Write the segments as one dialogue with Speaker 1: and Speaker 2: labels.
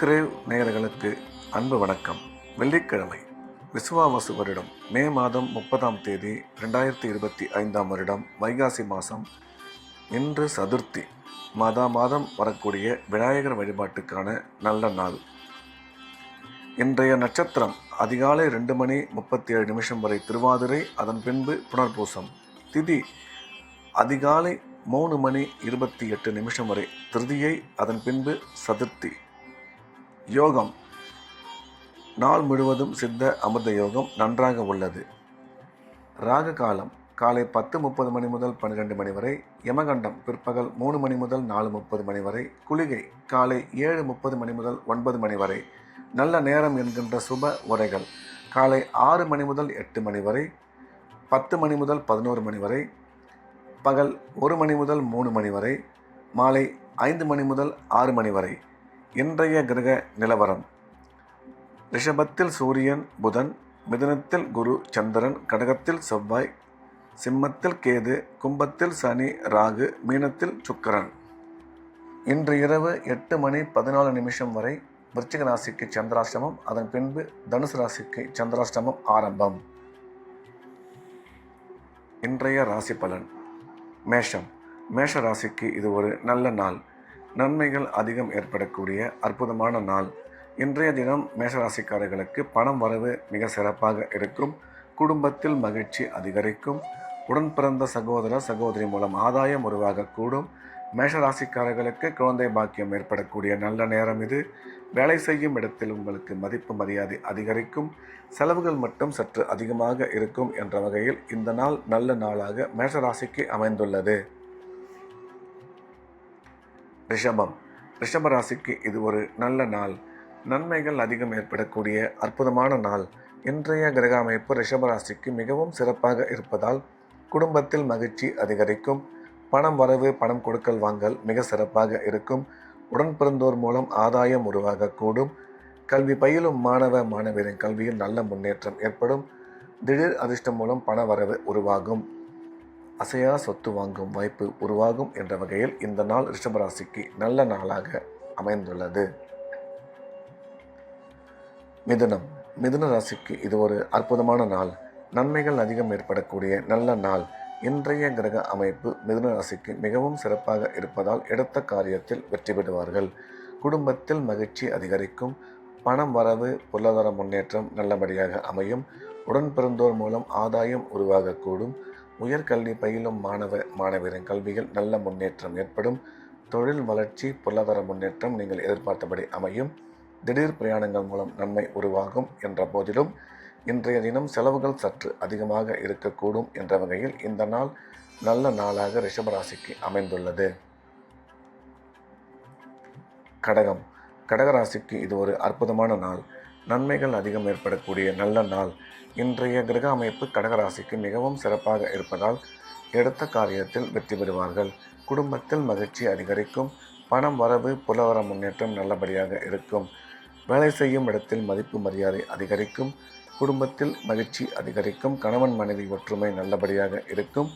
Speaker 1: Grave நேயர்களுக்கு அன்பு வணக்கம். வெள்ளிக்கிழமை விசுவாவசு வருடம் மே மாதம் 30ஆம் தேதி 2025ஆம் வருடம் வைகாசி மாதம். இன்று சதுர்த்தி. மாதம் வரக்கூடிய விநாயகர் வழிபாட்டுக்கான நல்ல நாள். இன்றைய நட்சத்திரம் அதிகாலை 2:37 வரை திருவாதிரை, அதன் பின்பு புனர்பூசம். திதி அதிகாலை 3:28 வரை திருதியை, அதன் பின்பு சதுர்த்தி. யோகம் நாள் முழுவதும் சித்த அமிர்த யோகம் நன்றாக உள்ளது. ராக காலம் காலை 10:30 முதல் 12 வரை, யமகண்டம் பிற்பகல் 3 முதல் 4:30 வரை, குளிகை காலை 7:30 முதல் 9 வரை. நல்ல நேரம் என்கின்ற சுப உரைகள் காலை 6 முதல் 8 வரை, 10 முதல் 11 வரை, பகல் 1 முதல் 3 வரை, மாலை 5 முதல் 6 வரை. இன்றைய கிரக நிலவரம்: ரிஷபத்தில் சூரியன் புதன், மிதுனத்தில் குரு சந்திரன், கடகத்தில் செவ்வாய், சிம்மத்தில் கேது, கும்பத்தில் சனி ராகு, மீனத்தில் சுக்கிரன். இன்று இரவு 8:14 வரை விருச்சிக ராசிக்கு சந்திராஷ்டமம், அதன் பின்பு தனுசு ராசிக்கு சந்திராஷ்டமம் ஆரம்பம். இன்றைய ராசி பலன்: மேஷம். மேஷ ராசிக்கு இது ஒரு நல்ல நாள். நன்மைகள் அதிகம் ஏற்படக்கூடிய அற்புதமான நாள். இன்றைய தினம் மேஷராசிக்காரர்களுக்கு பணம் வரவு மிக சிறப்பாக இருக்கும். குடும்பத்தில் மகிழ்ச்சி அதிகரிக்கும். உடன் பிறந்த சகோதர சகோதரி மூலம் ஆதாயம் உருவாகக்கூடும். மேஷராசிக்காரர்களுக்கு குழந்தை பாக்கியம் ஏற்படக்கூடிய நல்ல நேரம் இது. வேலை செய்யும் இடத்தில் உங்களுக்கு மதிப்பு மரியாதை அதிகரிக்கும். செலவுகள் மட்டும் சற்று அதிகமாக இருக்கும் என்ற வகையில் இந்த நாள் நல்ல நாளாக மேஷராசிக்கு அமைந்துள்ளது. ரிஷபம். ரிஷப ராசிக்கு இது ஒரு நல்ல நாள். நன்மைகள் அதிகம் ஏற்படக்கூடிய அற்புதமான நாள். இன்றைய கிரக அமைப்பு ரிஷபராசிக்கு மிகவும் சிறப்பாக இருப்பதால் குடும்பத்தில் மகிழ்ச்சி அதிகரிக்கும். பணம் வரவு, பணம் கொடுக்கல் வாங்கல் மிக சிறப்பாக இருக்கும். உடன் பிறந்தோர் மூலம் ஆதாயம் உருவாகக்கூடும். கல்வி பயிலும் மாணவ மாணவியரின் கல்வியில் நல்ல முன்னேற்றம் ஏற்படும். திடீர் அதிர்ஷ்டம் மூலம் பண வரவு உருவாகும். அசையா சொத்து வாங்கும் வாய்ப்பு உருவாகும் என்ற வகையில் இந்த நாள் ரிஷபராசிக்கு நல்ல நாளாக அமைந்துள்ளது. மிதுனம். மிதுன ராசிக்கு இது ஒரு அற்புதமான நாள். நன்மைகள் அதிகம் ஏற்படக்கூடிய நல்ல நாள். இன்றைய கிரக அமைப்பு மிதுன ராசிக்கு மிகவும் சிறப்பாக இருப்பதால் எடுத்த காரியத்தில் வெற்றி பெறுவார்கள். குடும்பத்தில் மகிழ்ச்சி அதிகரிக்கும். பணம் வரவு, பொருளாதார முன்னேற்றம் நல்லபடியாக அமையும். உடன் பிறந்தோர் மூலம் ஆதாயம் உருவாகக்கூடும். உயர்கல்வி பயிலும் மாணவ மாணவியரின் கல்வியில் நல்ல முன்னேற்றம் ஏற்படும். தொழில் வளர்ச்சி, பொருளாதார முன்னேற்றம் நீங்கள் எதிர்பார்த்தபடி அமையும். திடீர் பிரயாணங்கள் மூலம் நன்மை உருவாகும் என்ற போதிலும் இன்றைய தினம் செலவுகள் சற்று அதிகமாக இருக்கக்கூடும் என்ற வகையில் இந்த நாள் நல்ல நாளாக ரிஷபராசிக்கு அமைந்துள்ளது. கடகம். கடகராசிக்கு இது ஒரு அற்புதமான நாள். நன்மைகள் அதிகம் ஏற்படக்கூடிய நல்ல நாள். இன்றைய கிரக அமைப்பு கடகராசிக்கு மிகவும் சிறப்பாக இருப்பதால் எடுத்த காரியத்தில் வெற்றி பெறுவார்கள். குடும்பத்தில் மகிழ்ச்சி அதிகரிக்கும். பணம் வரவு, பொருளாதார முன்னேற்றம் நல்லபடியாக இருக்கும். வேலை செய்யும் இடத்தில் மதிப்பு மரியாதை அதிகரிக்கும். குடும்பத்தில் மகிழ்ச்சி அதிகரிக்கும். கணவன் மனைவி ஒற்றுமை நல்லபடியாக இருக்கும்.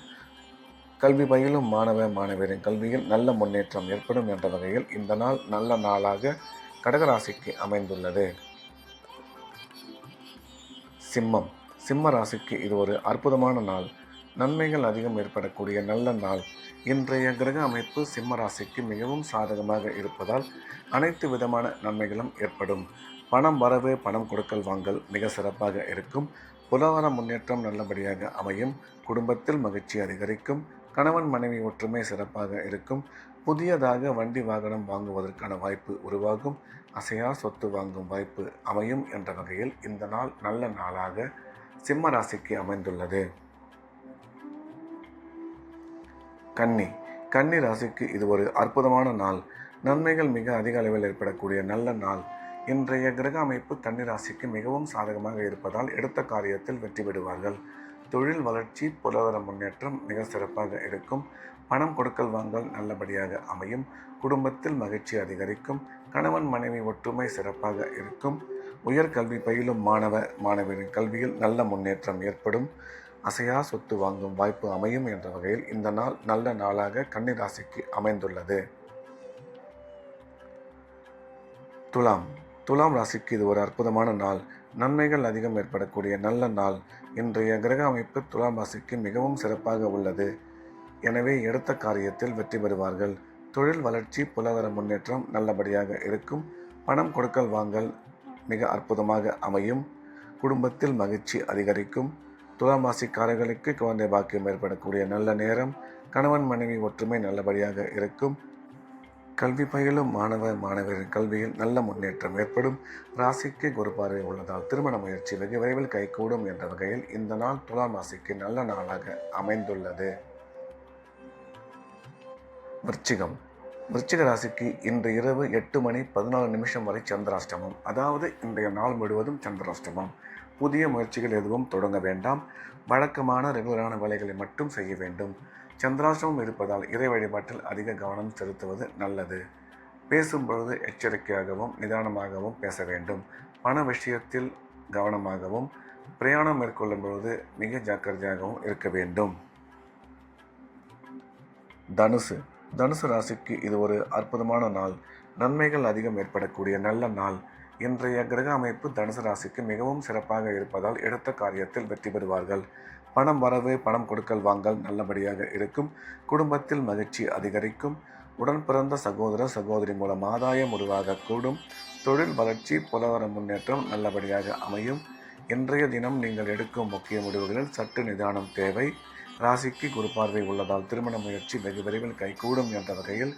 Speaker 1: கல்வி பயிலும் மாணவ மாணவியரின் கல்வியில் நல்ல முன்னேற்றம் ஏற்படும் என்ற வகையில் இந்த நாள் நல்ல நாளாக கடகராசிக்கு அமைந்துள்ளது. சிம்மம். சிம்ம ராசிக்கு இது ஒரு அற்புதமான நாள். நன்மைகள் அதிகம் ஏற்படக்கூடிய நல்ல நாள். இன்றைய கிரக அமைப்பு சிம்ம ராசிக்கு மிகவும் சாதகமாக இருப்பதால் அனைத்து விதமான நன்மைகளும் ஏற்படும். பணம் வரவு, பணம் கொடுக்கல் வாங்கல் மிக சிறப்பாக இருக்கும். பொருளாதார முன்னேற்றம் நல்லபடியாக அமையும். குடும்பத்தில் மகிழ்ச்சி அதிகரிக்கும். கணவன் மனைவி ஒற்றுமை சிறப்பாக இருக்கும். புதியதாக வண்டி வாகனம் வாங்குவதற்கான வாய்ப்பு உருவாகும். அசையா சொத்து வாங்கும் வாய்ப்பு அமையும் என்ற வகையில் இந்த நாள் நல்ல நாளாக சிம்ம ராசிக்கு அமைந்துள்ளது. கன்னி. கன்னி ராசிக்கு இது ஒரு அற்புதமான நாள். நன்மைகள் மிக அதிக அளவில் ஏற்படக்கூடிய நல்ல நாள். இன்றைய கிரக அமைப்பு கன்னி ராசிக்கு மிகவும் சாதகமாக இருப்பதால் எடுத்த காரியத்தில் வெற்றி பெறுவார்கள். தொழில் வளர்ச்சி, பொருளாதார முன்னேற்றம் மிக சிறப்பாக இருக்கும். பணம் கொடுக்கல் வாங்கல் நல்லபடியாக அமையும். குடும்பத்தில் மகிழ்ச்சி அதிகரிக்கும். கணவன் மனைவி ஒற்றுமை சிறப்பாக இருக்கும். உயர்கல்வி பயிலும் மாணவ மாணவியரின் கல்வியில் நல்ல முன்னேற்றம் ஏற்படும். அசையா சொத்து வாங்கும் வாய்ப்பு அமையும் என்ற வகையில் இந்த நாள் நல்ல நாளாக கன்னி ராசிக்கு அமைந்துள்ளது. துலாம் துலாம் ராசிக்கு இது ஒரு அற்புதமான நாள். நன்மைகள் அதிகம் ஏற்படக்கூடிய நல்ல நாள். இன்றைய கிரக அமைப்பு துலாம் ராசிக்கு மிகவும் சிறப்பாக உள்ளது. எனவே எடுத்த காரியத்தில் வெற்றி பெறுவார்கள். தொழில் வளர்ச்சி, பொருளாதார முன்னேற்றம் நல்லபடியாக இருக்கும். பணம் கொடுக்கல் வாங்கல் மிக அற்புதமாக அமையும். குடும்பத்தில் மகிழ்ச்சி அதிகரிக்கும். துலாம் ராசிக்காரர்களுக்கு குழந்தை பாக்கியம் ஏற்படக்கூடிய நல்ல நேரம். கணவன் மனைவி ஒற்றுமை நல்லபடியாக இருக்கும். கல்வி பயிலும் மாணவரின் கல்வியில் நல்ல முன்னேற்றம் ஏற்படும். ராசிக்கு குரு பார்வை உள்ளதால் திருமண முயற்சி வெகு விரைவில் கைகூடும் என்ற வகையில் இந்த நாள் துலாம் ராசிக்கு நல்ல நாளாக அமைந்துள்ளது. விருச்சிக ராசிக்கு இன்று இரவு 8:14 வரை சந்திராஷ்டமம். அதாவது இன்றைய நாள் முழுவதும் சந்திராஷ்டமம். புதிய முயற்சிகள் எதுவும் தொடங்க வேண்டாம். வழக்கமான ரெகுலரான வேலைகளை மட்டும் செய்ய வேண்டும். சந்திராஷ்டமம் இருப்பதால் இறை வழிபாட்டில் அதிக கவனம் செலுத்துவது நல்லது. பேசும்பொழுது எச்சரிக்கையாகவும் நிதானமாகவும் பேச வேண்டும். பண விஷயத்தில் கவனமாகவும், பிரயாணம் மேற்கொள்ளும் பொழுது மிக ஜாக்கிரதையாகவும் இருக்க வேண்டும். தனுசு ராசிக்கு இது ஒரு அற்புதமான நாள். நன்மைகள் அதிகம் ஏற்படக்கூடிய நல்ல நாள். இன்றைய கிரக அமைப்பு தனுசு ராசிக்கு மிகவும் சிறப்பாக இருப்பதால் எடுத்த காரியத்தில் வெற்றி பெறுவார்கள். பணம் வரவு, பணம் கொடுக்கல் வாங்கல் நல்லபடியாக இருக்கும். குடும்பத்தில் மகிழ்ச்சி அதிகரிக்கும். உடன் பிறந்த சகோதர சகோதரி மூலம் ஆதாயம் உருவாகக்கூடும். தொழில் வளர்ச்சி, பொருளாதார முன்னேற்றம் நல்லபடியாக அமையும். இன்றைய தினம் நீங்கள் எடுக்கும் முக்கிய முடிவுகளில் சற்று நிதானம் தேவை. ராசிக்கு குரு பார்வை உள்ளதால் திருமண முயற்சி வெகு விரைவில் கைகூடும் என்ற வகையில்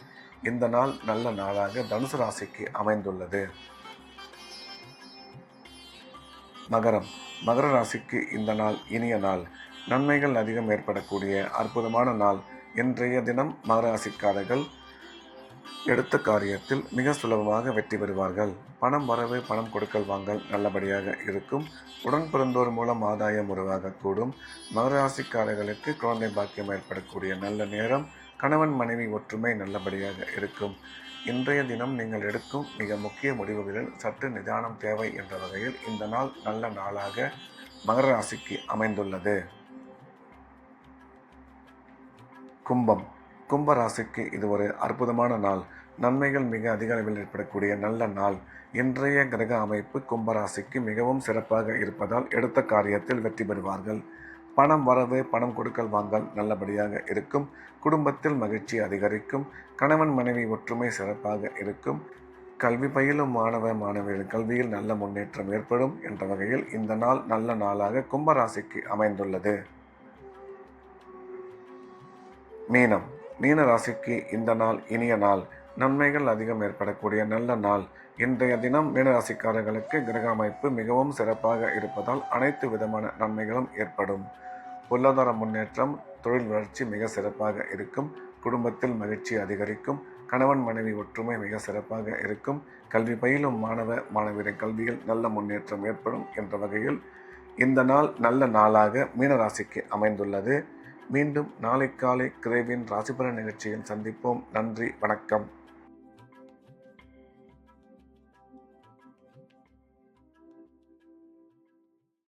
Speaker 1: இந்த நாள் நல்ல நாளாக தனுசு ராசிக்கு அமைந்துள்ளது. மகர ராசிக்கு இந்த நாள் இனிய நாள். நன்மைகள் அதிகம் ஏற்படக்கூடிய அற்புதமான நாள். இன்றைய தினம் மகர ராசிக்காரர்கள் எடுத்த காரியத்தில் மிக சுலபமாக வெற்றி பெறுவார்கள். பணம் வரவு, பணம் கொடுக்கல் வாங்கல் நல்லபடியாக இருக்கும். உடன் பிறந்தோர் மூலம் ஆதாயம் உருவாகக்கூடும். மகர ராசிக்காரர்களுக்கு குழந்தை பாக்கியம் ஏற்படக்கூடிய நல்ல நேரம். கணவன் மனைவி ஒற்றுமை நல்லபடியாக இருக்கும். இன்றைய தினம் நீங்கள் எடுக்கும் மிக முக்கிய முடிவுகளில் சற்று நிதானம் தேவை என்ற வகையில் இந்த நாள் நல்ல நாளாக மகர ராசிக்கு அமைந்துள்ளது. கும்ப ராசிக்கு இது ஒரு அற்புதமான நாள். நன்மைகள் மிக அதிக அளவில் ஏற்படக்கூடிய நல்ல நாள். இன்றைய கிரக அமைப்பு கும்பராசிக்கு மிகவும் சிறப்பாக இருப்பதால் எடுத்த காரியத்தில் வெற்றி பெறுவார்கள். பணம் வரவு, பணம் கொடுக்கல் வாங்கல் நல்லபடியாக இருக்கும். குடும்பத்தில் மகிழ்ச்சி அதிகரிக்கும். கணவன் மனைவி ஒற்றுமை சிறப்பாக இருக்கும். கல்வி பயிலும் மாணவர்கள் கல்வியில் நல்ல முன்னேற்றம் ஏற்படும் என்ற வகையில் இந்த நாள் நல்ல நாளாக கும்பராசிக்கு அமைந்துள்ளது. மீன ராசிக்கு இந்த நாள் இனிய நாள். நன்மைகள் அதிகம் ஏற்படக்கூடிய நல்ல நாள். இன்றைய தினம் மீனராசிக்காரர்களுக்கு கிரக அமைப்பு மிகவும் சிறப்பாக இருப்பதால் அனைத்து விதமான நன்மைகளும் ஏற்படும். பொருளாதார முன்னேற்றம், தொழில் வளர்ச்சி மிக சிறப்பாக இருக்கும். குடும்பத்தில் மகிழ்ச்சி அதிகரிக்கும். கணவன் மனைவி ஒற்றுமை மிக சிறப்பாக இருக்கும். கல்வி பயிலும் மாணவரின் கல்வியில் நல்ல முன்னேற்றம் ஏற்படும் என்ற வகையில் இந்த நாள் நல்ல நாளாக மீனராசிக்கு அமைந்துள்ளது. மீண்டும் நாளை காலை கிரேவின் ராசிபலன் நிகழ்ச்சியில் சந்திப்போம். நன்றி, வணக்கம்.